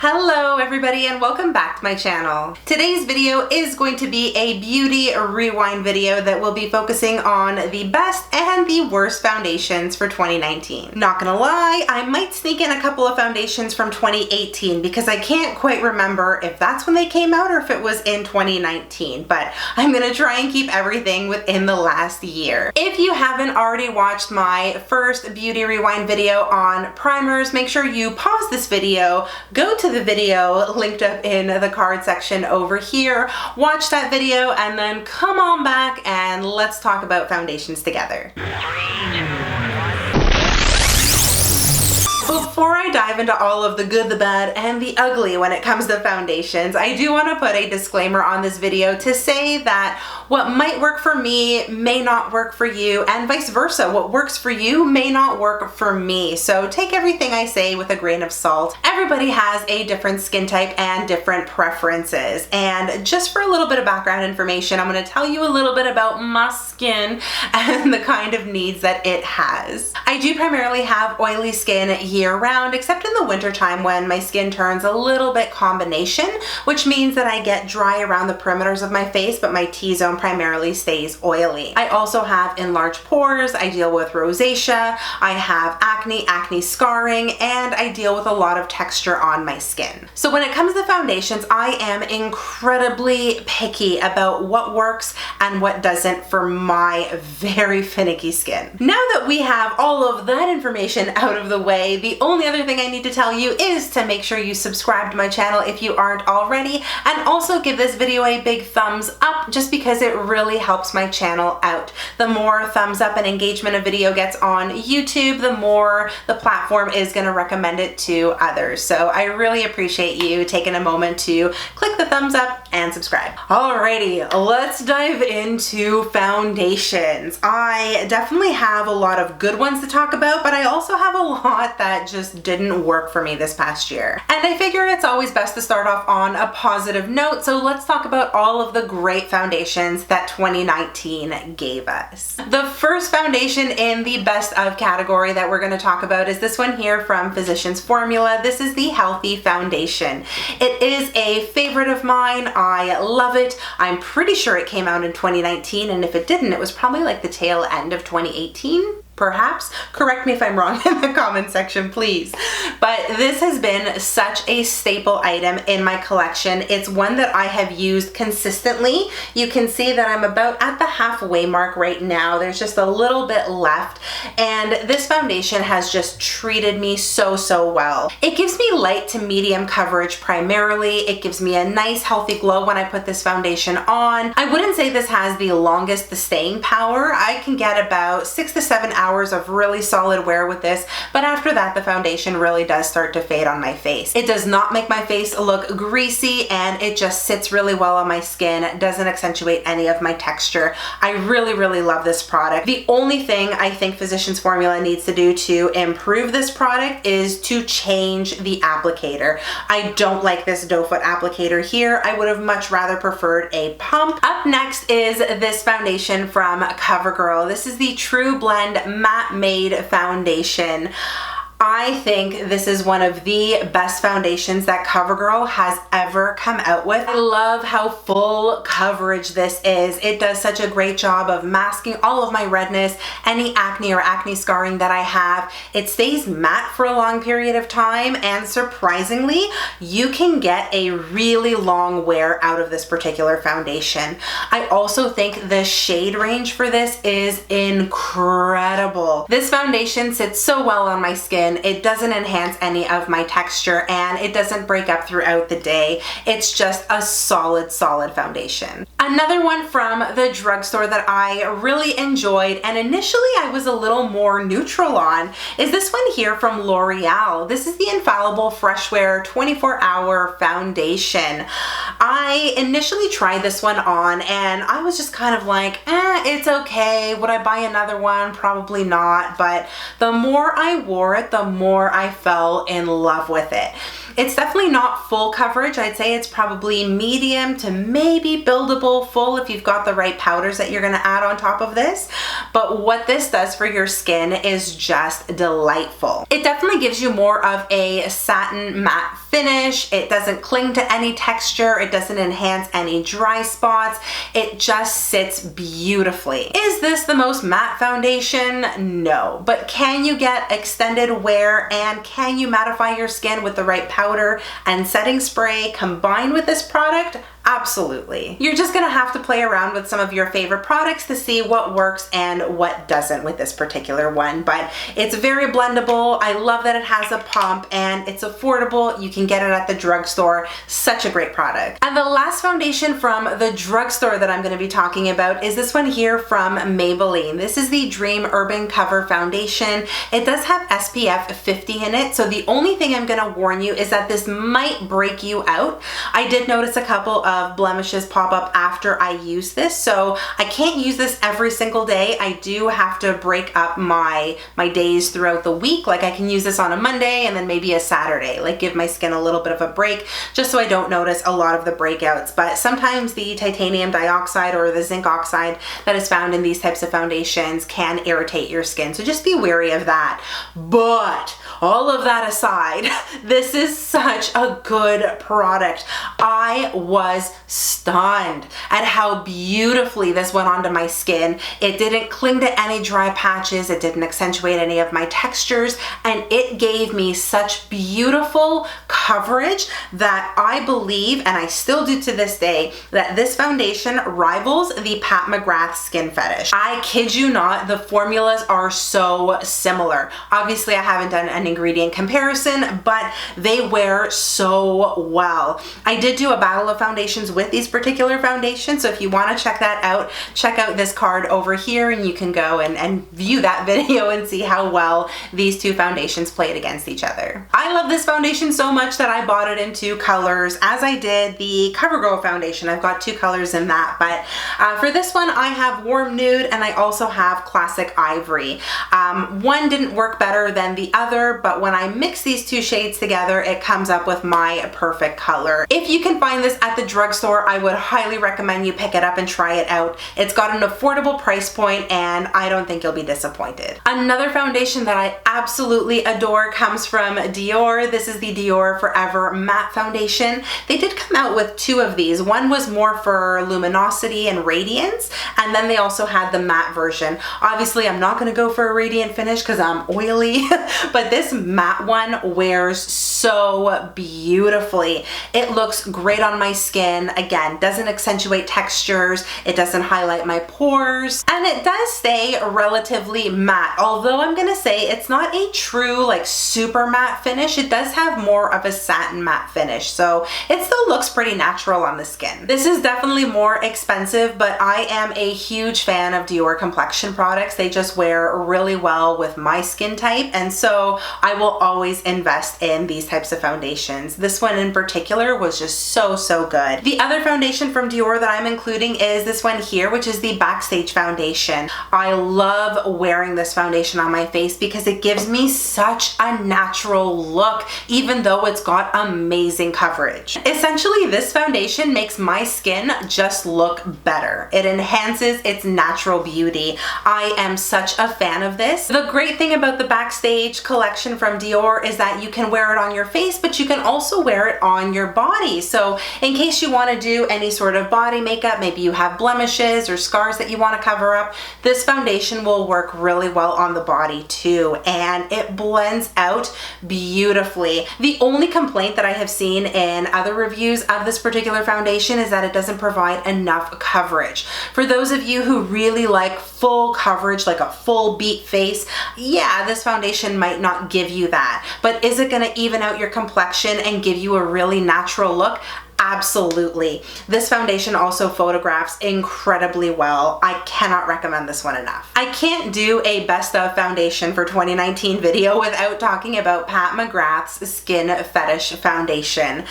Hello everybody and welcome back to my channel. Today's video is going to be a beauty rewind video that will be focusing on the best and the worst foundations for 2019. Not gonna lie, I might sneak in a couple of foundations from 2018 because I can't quite remember if that's when they came out or if it was in 2019, but I'm gonna try and keep everything within the last year. If you haven't already watched my first beauty rewind video on primers, make sure you pause this video, go to the video linked up in the card section over here, watch that video, and then come on back and let's talk about foundations together. Before I dive into all of the good, the bad, and the ugly when it comes to foundations, I do want to put a disclaimer on this video to say that what might work for me may not work for you, and vice versa. What works for you may not work for me. So take everything I say with a grain of salt. Everybody has a different skin type and different preferences. And just for a little bit of background information, I'm going to tell you a little bit about my skin and the kind of needs that it has. I do primarily have oily skin year-round, except in the winter time when my skin turns a little bit combination, which means that I get dry around the perimeters of my face, but my T-zone primarily stays oily. I also have enlarged pores, I deal with rosacea, I have acne scarring, and I deal with a lot of texture on my skin. So when it comes to foundations, I am incredibly picky about what works and what doesn't for my very finicky skin. Now that we have all of that information out of the way, the only other thing I need to tell you is to make sure you subscribe to my channel if you aren't already, and also give this video a big thumbs up just because it really helps my channel out. The more thumbs up and engagement a video gets on YouTube, the more the platform is going to recommend it to others. So I really appreciate you taking a moment to click the thumbs up and subscribe. Alrighty, let's dive into foundations. I definitely have a lot of good ones to talk about, but I also have a lot that just didn't work for me this past year. And I figure it's always best to start off on a positive note, so let's talk about all of the great foundations that 2019 gave us. The first foundation in the best of category that we're going to talk about is this one here from Physicians Formula. This is the Healthy Foundation. It is a favorite of mine. I love it. I'm pretty sure it came out in 2019, and if it didn't, it was probably like the tail end of 2018. Perhaps. Correct me if I'm wrong in the comment section, please. But this has been such a staple item in my collection. It's one that I have used consistently. You can see that I'm about at the halfway mark right now. There's just a little bit left. And this foundation has just treated me so well. It gives me light to medium coverage primarily. It gives me a nice healthy glow when I put this foundation on. I wouldn't say this has the longest staying power. I can get about 6 to 7 hours of really solid wear with this, but after that the foundation really does start to fade on my face. It does not make my face look greasy, and it just sits really well on my skin. It doesn't accentuate any of my texture. I really love this product. The only thing I think Physicians Formula needs to do to improve this product is to change the applicator. I don't like this doe foot applicator here. I would have much rather preferred a pump. Up next is this foundation from CoverGirl. This is the TruBlend Matte Made Foundation. I think this is one of the best foundations that CoverGirl has ever come out with. I love how full coverage this is. It does such a great job of masking all of my redness, any acne or acne scarring that I have. It stays matte for a long period of time, and surprisingly, you can get a really long wear out of this particular foundation. I also think the shade range for this is incredible. This foundation sits so well on my skin. It doesn't enhance any of my texture, and it doesn't break up throughout the day. It's just a solid foundation. Another one from the drugstore that I really enjoyed, and initially I was a little more neutral on, is this one here from L'Oreal. This is the Infallible Fresh Wear 24-Hour Foundation. I initially tried this one on, and I was just kind of like, it's okay. Would I buy another one? Probably not. But the more I wore it, the more I fell in love with it. It's definitely not full coverage. I'd say it's probably medium to maybe buildable full if you've got the right powders that you're gonna add on top of this. But what this does for your skin is just delightful. It definitely gives you more of a satin matte finish. It doesn't cling to any texture. It doesn't enhance any dry spots. It just sits beautifully. Is this the most matte foundation? No. But can you get extended wear and can you mattify your skin with the right powder and setting spray combined with this product? Absolutely. You're just gonna have to play around with some of your favorite products to see what works and what doesn't with this particular one, but it's very blendable. I love that it has a pump and it's affordable. You can get it at the drugstore. Such a great product. And the last foundation from the drugstore that I'm gonna be talking about is this one here from Maybelline. This is the Dream Urban Cover Foundation. It does have SPF 50 in it, so the only thing I'm gonna warn you is that this might break you out. I did notice a couple of blemishes pop up after I use this, so I can't use this every single day. I do have to break up my days throughout the week. Like I can use this on a Monday and then maybe a Saturday, like give my skin a little bit of a break just so I don't notice a lot of the breakouts. But sometimes the titanium dioxide or the zinc oxide that is found in these types of foundations can irritate your skin, so just be wary of that. But all of that aside, this is such a good product. I was stunned at how beautifully this went onto my skin. It didn't cling to any dry patches. It didn't accentuate any of my textures, and it gave me such beautiful coverage that I believe, and I still do to this day, that this foundation rivals the Pat McGrath Skin Fetish. I kid you not, the formulas are so similar. Obviously, I haven't done an ingredient comparison, but they wear so well. I did do a battle of foundations with these particular foundations, so if you want to check that out, check out this card over here and you can go and view that video and see how well these two foundations played against each other. I love this foundation so much that I bought it in two colors, as I did the CoverGirl foundation. I've got two colors in that, but for this one I have Warm Nude and I also have Classic Ivory. One didn't work better than the other, but when I mix these two shades together, it comes up with my perfect color. If you can find this at the drugstore, I would highly recommend you pick it up and try it out. It's got an affordable price point and I don't think you'll be disappointed. Another foundation that I absolutely adore comes from Dior. This is the Dior Forever Matte Foundation. They did come out with two of these. One was more for luminosity and radiance, and then they also had the matte version. Obviously, I'm not gonna go for a radiant finish because I'm oily, but this matte one wears so beautifully. It looks great on my skin. Again, doesn't accentuate textures, it doesn't highlight my pores, and it does stay relatively matte. Although I'm gonna say it's not a true like super matte finish, it does have more of a satin matte finish, so it still looks pretty natural on the skin. This is definitely more expensive, but I am a huge fan of Dior complexion products. They just wear really well with my skin type, and so I will always invest in these types of foundations. This one in particular was just so good. The other foundation from Dior that I'm including is this one here, which is the Backstage foundation. I love wearing this foundation on my face because it gives me such a natural look, even though it's got amazing coverage. Essentially, this foundation makes my skin just look better. It enhances its natural beauty. I am such a fan of this. The great thing about the Backstage collection from Dior is that you can wear it on your face, but you can also wear it on your body. So in case you want to do any sort of body makeup, maybe you have blemishes or scars that you want to cover up, this foundation will work really well on the body too, and it blends out beautifully. The only complaint that I have seen in other reviews of this particular foundation is that it doesn't provide enough coverage. For those of you who really like full coverage, like a full beat face, yeah, this foundation might not give you that, but is it going to even out your complexion and give you a really natural look? Absolutely. This foundation also photographs incredibly well. I cannot recommend this one enough. I can't do a best of foundation for 2019 video without talking about Pat McGrath's Skin Fetish foundation.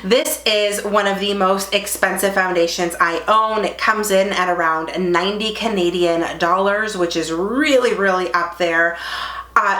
This is one of the most expensive foundations I own. It comes in at around 90 Canadian dollars, which is really up there.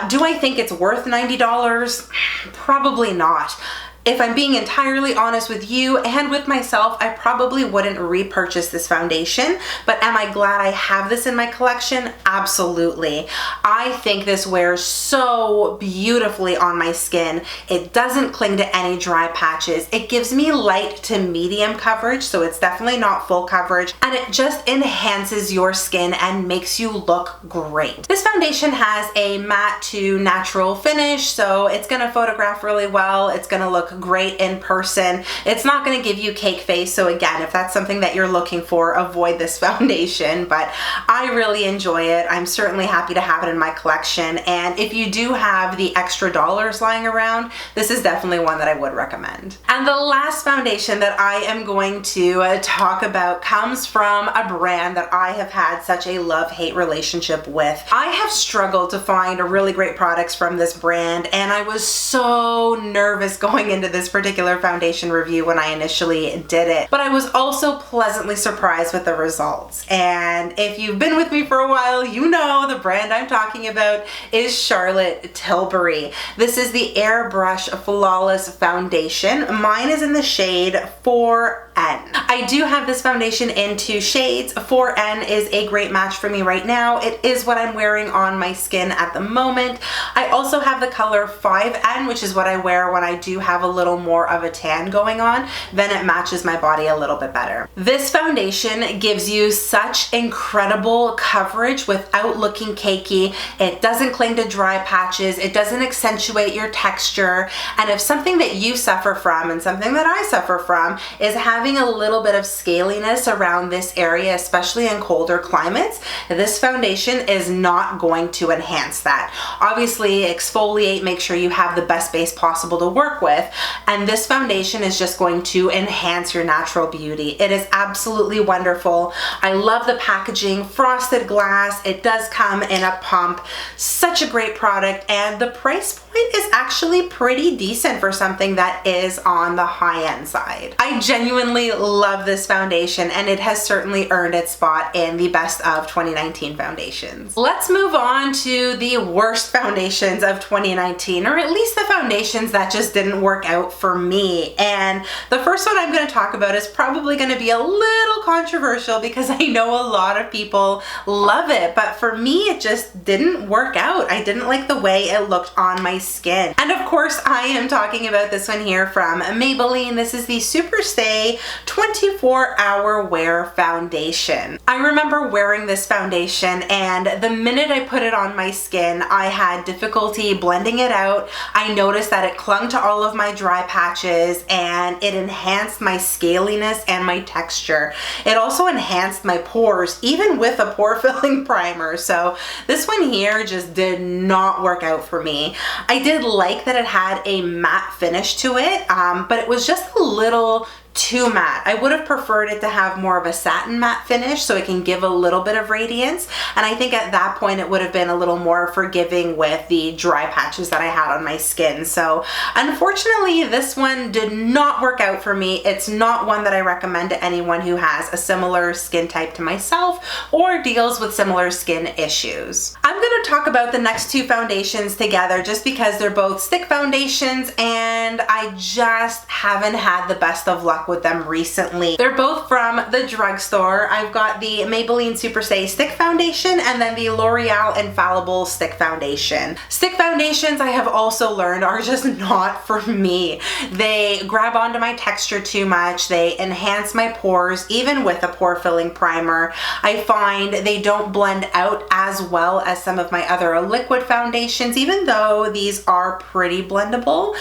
Do I think it's worth $90? Probably not. If I'm being entirely honest with you and with myself, I probably wouldn't repurchase this foundation, but am I glad I have this in my collection? Absolutely. I think this wears so beautifully on my skin. It doesn't cling to any dry patches. It gives me light to medium coverage, so it's definitely not full coverage, and it just enhances your skin and makes you look great. This foundation has a matte to natural finish, so it's gonna photograph really well. It's gonna look great in person. It's not gonna give you cake face, so again, if that's something that you're looking for, avoid this foundation, but I really enjoy it. I'm certainly happy to have it in my collection, and if you do have the extra dollars lying around, this is definitely one that I would recommend. And the last foundation that I am going to talk about comes from a brand that I have had such a love-hate relationship with. I have struggled to find really great products from this brand, and I was so nervous going into this particular foundation review when I initially did it, but I was also pleasantly surprised with the results. And if you've been with me for a while, you know the brand I'm talking about is Charlotte Tilbury. This is the Airbrush Flawless Foundation. Mine is in the shade 4N. I do have this foundation in 2 shades. 4N is a great match for me right now. It is what I'm wearing on my skin at the moment. I also have the color 5N, which is what I wear when I do have a little more of a tan going on. Then it matches my body a little bit better. This foundation gives you such incredible coverage without looking cakey. It doesn't cling to dry patches. It doesn't accentuate your texture. And if something that you suffer from and something that I suffer from is having a little bit of scaliness around this area, especially in colder climates, this foundation is not going to enhance that. Obviously, exfoliate, make sure you have the best base possible to work with, and this foundation is just going to enhance your natural beauty. It is absolutely wonderful. I love the packaging, frosted glass. It does come in a pump. Such a great product, and the price point is actually pretty decent for something that is on the high-end side. I genuinely love this foundation, and it has certainly earned its spot in the best of 2019 foundations. Let's move on to the worst foundations of 2019, or at least the foundations that just didn't work out for me. And the first one I'm going to talk about is probably going to be a little controversial because I know a lot of people love it, but for me it just didn't work out. I didn't like the way it looked on my skin. And of course I am talking about this one here from Maybelline. This is the Superstay 24-Hour Wear Foundation. I remember wearing this foundation, and the minute I put it on my skin, I had difficulty blending it out. I noticed that it clung to all of my dry patches, and it enhanced my scaliness and my texture. It also enhanced my pores, even with a pore filling primer. So this one here just did not work out for me. I did like that it had a matte finish to it, but it was just a little too matte. I would have preferred it to have more of a satin matte finish so it can give a little bit of radiance, and I think at that point it would have been a little more forgiving with the dry patches that I had on my skin. So unfortunately this one did not work out for me. It's not one that I recommend to anyone who has a similar skin type to myself or deals with similar skin issues. I'm going to talk about the next 2 foundations together just because they're both stick foundations, and I just haven't had the best of luck with them recently. They're both from the drugstore. I've got the Maybelline Superstay Stick Foundation and then the L'Oreal Infallible Stick Foundation. Stick foundations, I have also learned, are just not for me. They grab onto my texture too much. They enhance my pores, even with a pore filling primer. I find they don't blend out as well as some of my other liquid foundations, even though these are pretty blendable.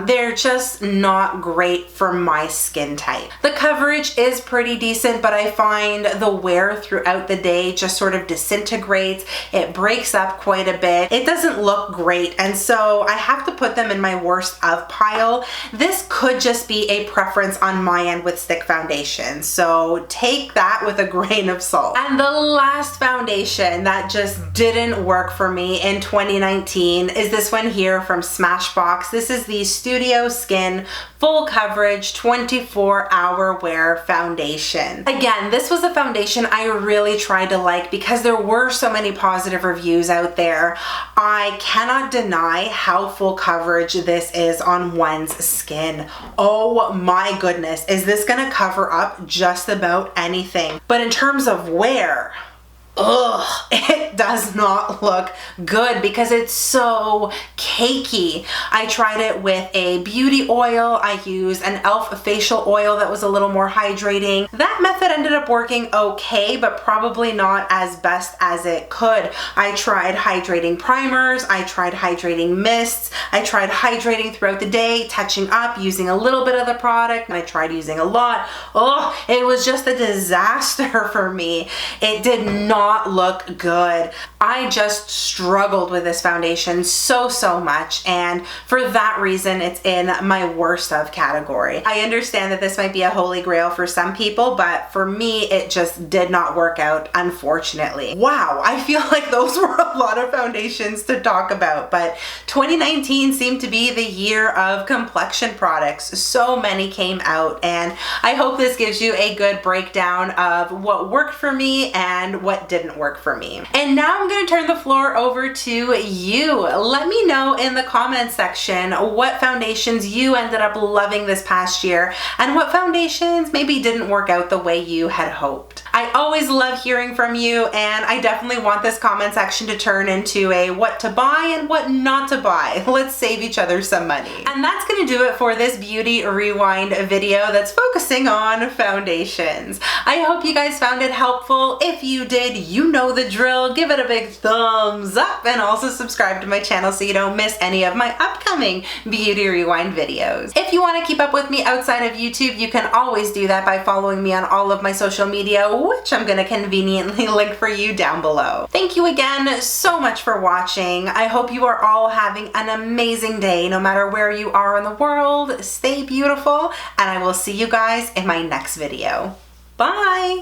They're just not great for my skin type. The coverage is pretty decent, but I find the wear throughout the day just sort of disintegrates. It breaks up quite a bit. It doesn't look great, and so I have to put them in my worst of pile. This could just be a preference on my end with stick foundation, so take that with a grain of salt. And the last foundation that just didn't work for me in 2019 is this one here from Smashbox. This is the Studio Skin Full Coverage 24 24-hour wear foundation. Again, this was a foundation I really tried to like because there were so many positive reviews out there. I cannot deny how full coverage this is on one's skin. Oh my goodness, is this gonna cover up just about anything? But in terms of wear, ugh, it does not look good because it's so cakey. I tried it with a beauty oil. I used an e.l.f. facial oil that was a little more hydrating. That method ended up working okay, but probably not as best as it could. I tried hydrating primers. I tried hydrating mists. I tried hydrating throughout the day, touching up, using a little bit of the product, and I tried using a lot. Oh, it was just a disaster for me. It did not look good. I just struggled with this foundation so much, and for that reason it's in my worst of category. I understand that this might be a holy grail for some people, but for me it just did not work out, unfortunately. Wow, I feel like those were a lot of foundations to talk about, but 2019 seemed to be the year of complexion products. So many came out, and I hope this gives you a good breakdown of what worked for me and what didn't work for me. And now I'm going to turn the floor over to you. Let me know in the comments section what foundations you ended up loving this past year and what foundations maybe didn't work out the way you had hoped. I always love hearing from you, and I definitely want this comment section to turn into a what to buy and what not to buy. Let's save each other some money. And that's going to do it for this beauty rewind video that's focusing on foundations. I hope you guys found it helpful. If you did, you know the drill. Give it a big thumbs up and also subscribe to my channel so you don't miss any of my upcoming beauty rewind videos. If you want to keep up with me outside of YouTube, you can always do that by following me on all of my social media, which I'm going to conveniently link for you down below. Thank you again so much for watching. I hope you are all having an amazing day no matter where you are in the world. Stay beautiful, and I will see you guys in my next video. Bye!